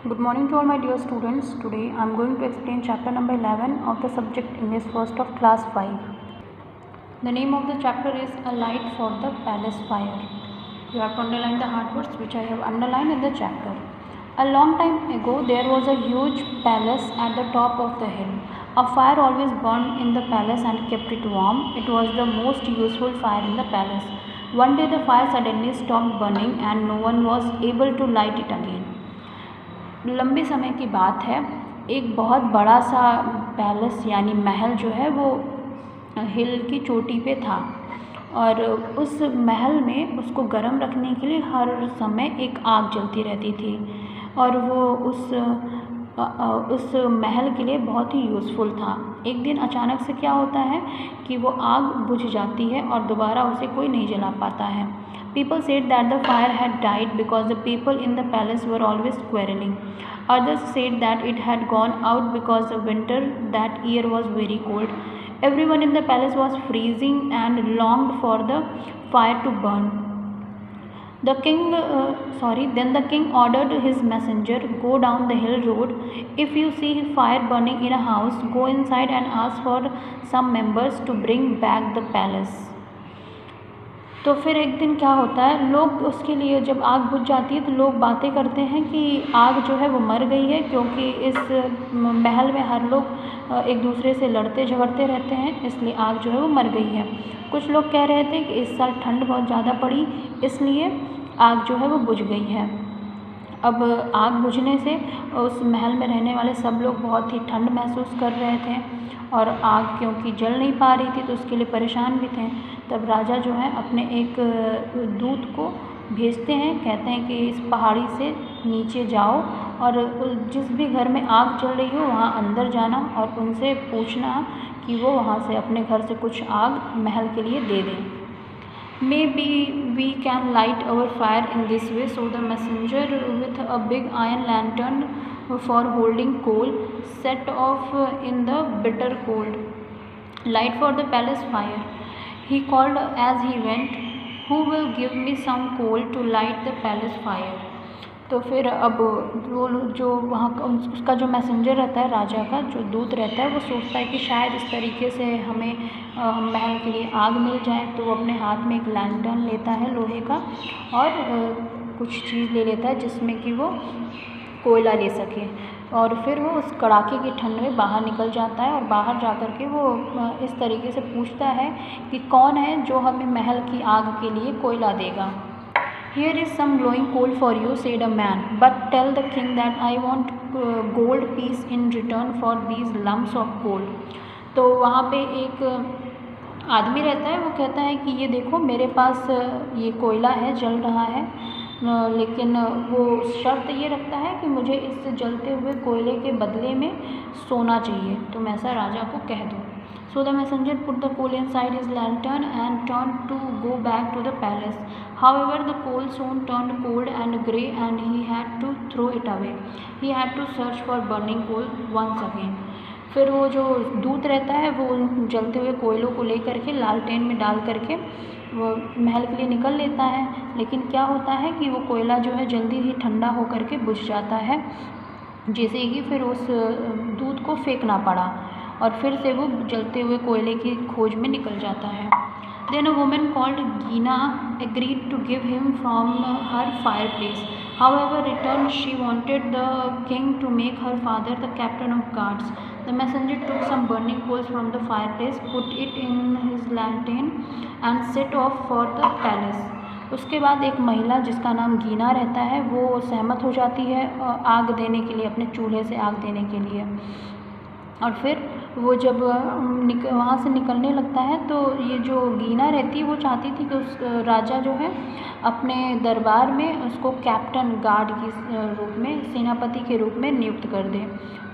Good morning to all my dear students. Today I am going to explain chapter number 11 of the subject English first of class 5. The name of the chapter is A Light for the Palace Fire. You have to underline the hard words which I have underlined in the chapter. A long time ago there was a huge palace at the top of the hill. A fire always burned in the palace and kept it warm. It was the most useful fire in the palace. One day the fire suddenly stopped burning and no one was able to light it again. लंबे समय की बात है, एक बहुत बड़ा सा palace यानी महल जो है वो हिल की चोटी पे था और उस महल में उसको गर्म रखने के लिए हर समय एक आग जलती रहती थी और वो उस महल के लिए बहुत ही यूज़फुल था। एक दिन अचानक से क्या होता है कि वो आग बुझ जाती है और दोबारा उसे कोई नहीं जला पाता है। People said that the fire had died because the people in the palace were always quarreling. Others said that it had gone out because the winter that year was very cold. Everyone in the palace was freezing and longed for the fire to burn. Then the king ordered his messenger, go down the hill road. If you see fire burning in a house, go inside and ask for some members to bring back the palace. तो फिर एक दिन क्या होता है, लोग उसके लिए जब आग बुझ जाती है तो लोग बातें करते हैं कि आग जो है वो मर गई है, क्योंकि इस महल में हर लोग एक दूसरे से लड़ते झगड़ते रहते हैं, इसलिए आग जो है वो मर गई है। कुछ लोग कह रहे थे कि इस साल ठंड बहुत ज़्यादा पड़ी इसलिए आग जो है वो बुझ गई है। अब आग बुझने से उस महल में रहने वाले सब लोग बहुत ही ठंड महसूस कर रहे थे और आग क्योंकि जल नहीं पा रही थी तो उसके लिए परेशान भी थे। तब राजा जो है अपने एक दूत को भेजते हैं, कहते हैं कि इस पहाड़ी से नीचे जाओ और जिस भी घर में आग चल रही हो वहाँ अंदर जाना और उनसे पूछना कि वो वहाँ से अपने घर से कुछ आग महल के लिए दे दें। Maybe we can light our fire in this way. So the messenger with a big iron lantern for holding coal set off in the bitter cold. Light for the palace fire. He called as he went, who will give me some coal to light the palace fire? तो फिर अब वो जो वहाँ का उसका जो messenger रहता है, राजा का जो दूत रहता है, वो सोचता है कि शायद इस तरीके से हमें महल के लिए आग मिल जाए। तो वो अपने हाथ में एक लैंटर्न लेता है लोहे का और कुछ चीज़ ले लेता है जिसमें कि वो कोयला ले सके और फिर वो उस कड़ाके की ठंड में बाहर निकल जाता है और बाहर जा कर के वो इस तरीके से पूछता है कि कौन है जो हमें महल की आग के लिए कोयला देगा। Here is some glowing coal for you, said a man, but tell the king that I want gold piece in return for these lumps of coal. तो वहाँ पे एक आदमी रहता है, वो कहता है कि ये देखो मेरे पास ये कोयला है, जल रहा है, लेकिन वो शर्त ये रखता है कि मुझे इस जलते हुए कोयले के बदले में सोना चाहिए, तुम ऐसा राजा को कह दो। So the messenger put the coal inside his lantern and turned to go back to the palace. However, the coal soon turned cold and grey and he had to throw it away. He had to search for burning coal once again. फिर वो जो दूत रहता है वो उन जलते हुए कोयलों को लेकर के लालटेन में डाल करके वो महल के लिए निकल लेता है, लेकिन क्या होता है कि वो कोयला जो है जल्दी ही ठंडा होकर के बुझ जाता है, जैसे कि फिर उस दूत को फेंकना पड़ा और फिर से वो जलते हुए कोयले की खोज में निकल जाता है। Then a woman called Gina agreed to give him from her fireplace. However, return she wanted the king to make her father the captain of guards. The messenger took some burning coals from the fireplace, put it in his lantern and set off for the palace. उसके बाद एक महिला जिसका नाम गीना रहता है वो सहमत हो जाती है आग देने के लिए, अपने चूल्हे से आग देने के लिए। और फिर वो जब वहाँ से निकलने लगता है तो ये जो गीना रहती है वो चाहती थी कि उस राजा जो है अपने दरबार में उसको कैप्टन गार्ड की रूप में, सेनापति के रूप में नियुक्त कर दे।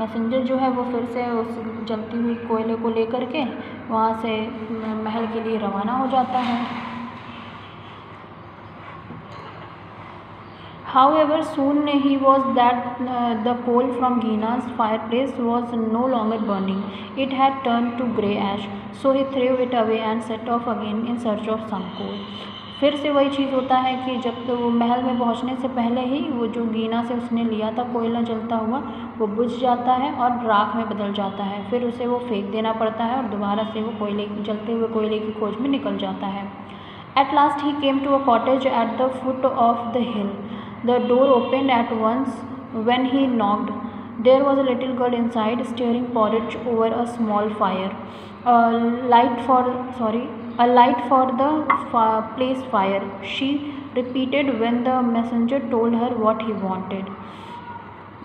मैसेंजर जो है वो फिर से उस जलती हुई कोयले को लेकर के वहाँ से महल के लिए रवाना हो जाता है। However, soon he was that the coal from Gina's fireplace was no longer burning. It had turned to grey ash. So he threw it away and set off again in search of some coal. फिर से वही चीज़ होता है कि जब तो वो महल में पहुंचने से पहले ही वो जो गीना से उसने लिया था कोयला जलता हुआ वो बुझ जाता है और राख में बदल जाता है। फिर उसे वो फेंक देना पड़ता है और दोबारा से वो जलते हुए कोयले की खोज में निकल जाता है। At last he came to a cottage at the foot of the hill. The door opened at once when he knocked. There was a little girl inside, stirring porridge over a small fire. A light for the place fire, she repeated when the messenger told her what he wanted.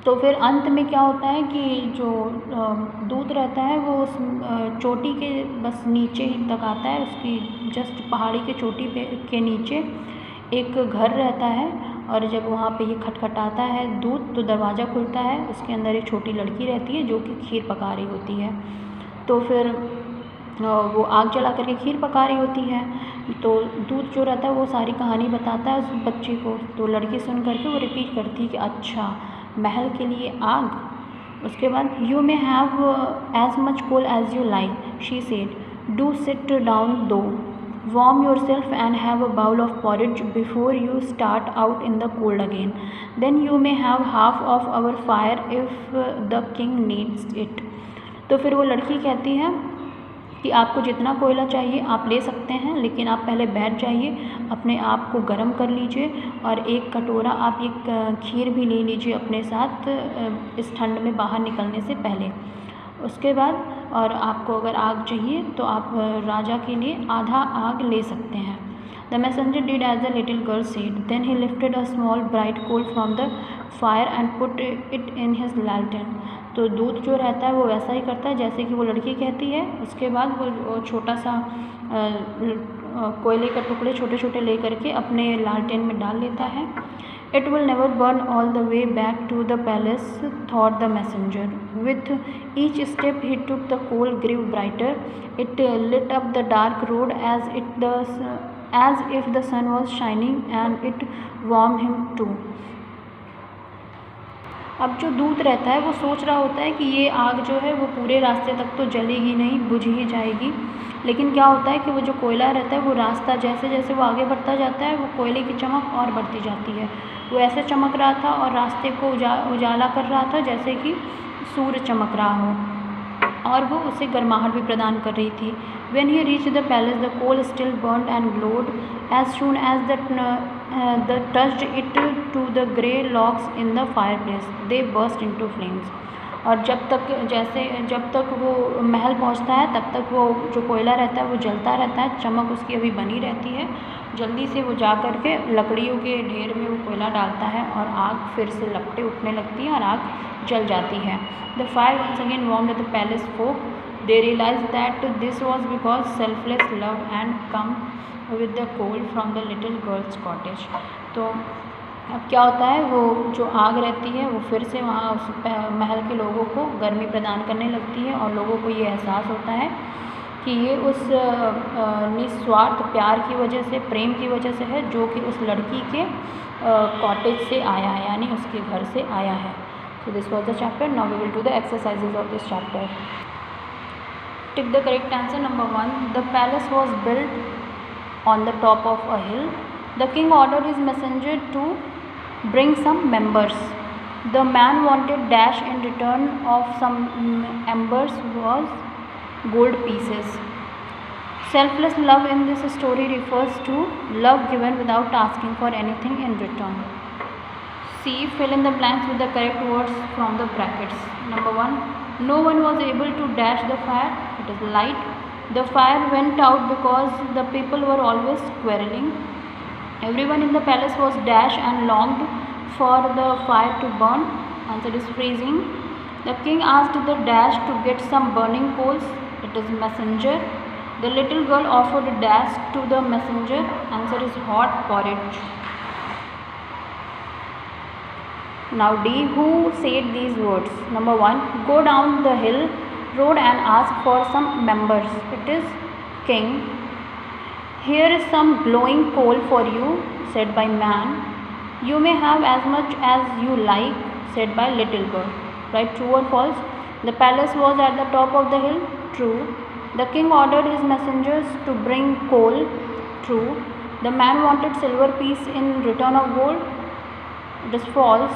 तो फिर अंत में क्या होता है कि जो दूत रहता है वो उस चोटी के बस नीचे ही तक आता है, उसकी जस्ट पहाड़ी के चोटी पे के नीचे एक घर रहता है। और जब वहाँ पे ये खटखटाता है दूत तो दरवाज़ा खुलता है, उसके अंदर एक छोटी लड़की रहती है जो कि खीर पका रही होती है। तो फिर वो आग जला करके खीर पका रही होती है। तो दूत जो रहता है वो सारी कहानी बताता है उस बच्ची को। तो लड़की सुन करके वो रिपीट करती है कि अच्छा महल के लिए आग। उसके बाद you may have as much coal as you like, she said, do sit down though, warm yourself and have a bowl of porridge before you start out in the cold again. Then you may have half of our fire if the king needs it. तो फिर वो लड़की कहती है कि आपको जितना कोयला चाहिए आप ले सकते हैं, लेकिन आप पहले बैठ जाइए, अपने आप को गर्म कर लीजिए और एक कटोरा आप एक खीर भी ले लीजिए अपने साथ इस ठंड में बाहर निकलने से पहले। उसके बाद और आपको अगर आग चाहिए तो आप राजा के लिए आधा आग ले सकते हैं। The messenger did as the little girl said, then he lifted a small bright coal from the fire and put it in his lantern. तो दूत जो रहता है वो वैसा ही करता है जैसे कि वो लड़की कहती है। उसके बाद वो छोटा सा कोयले का टुकड़े छोटे छोटे ले करके अपने लालटेन में डाल लेता है। It will never burn all the way back to the palace, thought the messenger. With each step he took, the coal grew brighter. It lit up the dark road as if the sun was shining, and it warmed him too. अब जो दूत रहता है वो सोच रहा होता है कि ये आग जो है वो पूरे रास्ते तक तो जलेगी नहीं, बुझ ही जाएगी। लेकिन क्या होता है कि वो जो कोयला रहता है वो रास्ता जैसे जैसे वो आगे बढ़ता जाता है वो कोयले की चमक और बढ़ती जाती है। वो ऐसे चमक रहा था और रास्ते को उजाला कर रहा था जैसे कि सूर्य चमक रहा हो, और वो उसे गर्माहट भी प्रदान कर रही थी। When he reached the palace, the coal still burned and glowed. As soon as the touched it to the grey logs in the fireplace, they burst into flames. और जब तक वो महल पहुंचता है तब तक वो जो कोयला रहता है वो जलता रहता है, चमक उसकी अभी बनी रहती है। जल्दी से वो जा कर के लकड़ियों के ढेर में वो कोयला डालता है और आग फिर से लपटें उठने लगती हैं और आग जल जाती है। The fire once again warmed the palace folk. They realized that this was because selfless love and come with the coal from the little girl's cottage. तो अब क्या होता है, वो जो आग रहती है वो फिर से वहाँ उस महल के लोगों को गर्मी प्रदान करने लगती है और लोगों को ये एहसास होता है कि ये उस निस्वार्थ प्यार की वजह से, प्रेम की वजह से है जो कि उस लड़की के कॉटेज से आया है, यानी उसके घर से आया है। So this was the chapter. Now we will do the exercises of this chapter. Tick the correct answer. Number 1. The palace was built on the top of a hill. The king ordered his messenger to bring some members. The man wanted dash in return of some embers was gold pieces. Selfless love in this story refers to love given without asking for anything in return. C. Fill in the blanks with the correct words from the brackets. Number 1. No one was able to dash the fire. It is light. The fire went out because the people were always quarreling. Everyone in the palace was dash and longed for the fire to burn. Answer is freezing. The king asked the dash to get some burning coals. It is messenger. The little girl offered dash to the messenger. Answer is hot porridge. Now D. Who said these words? Number 1. Go down the hill road and ask for some members. It is king. Here is some glowing coal for you, said by man. You may have as much as you like, said by little girl. Right? True or false? The palace was at the top of the hill. True. The king ordered his messengers to bring coal. True. The man wanted silver piece in return of gold. It is false.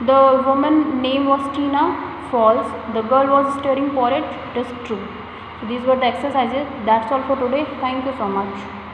The woman name was Tina. False. The girl was stirring porridge. It is true. So these were the exercises. That's all for today. Thank you so much.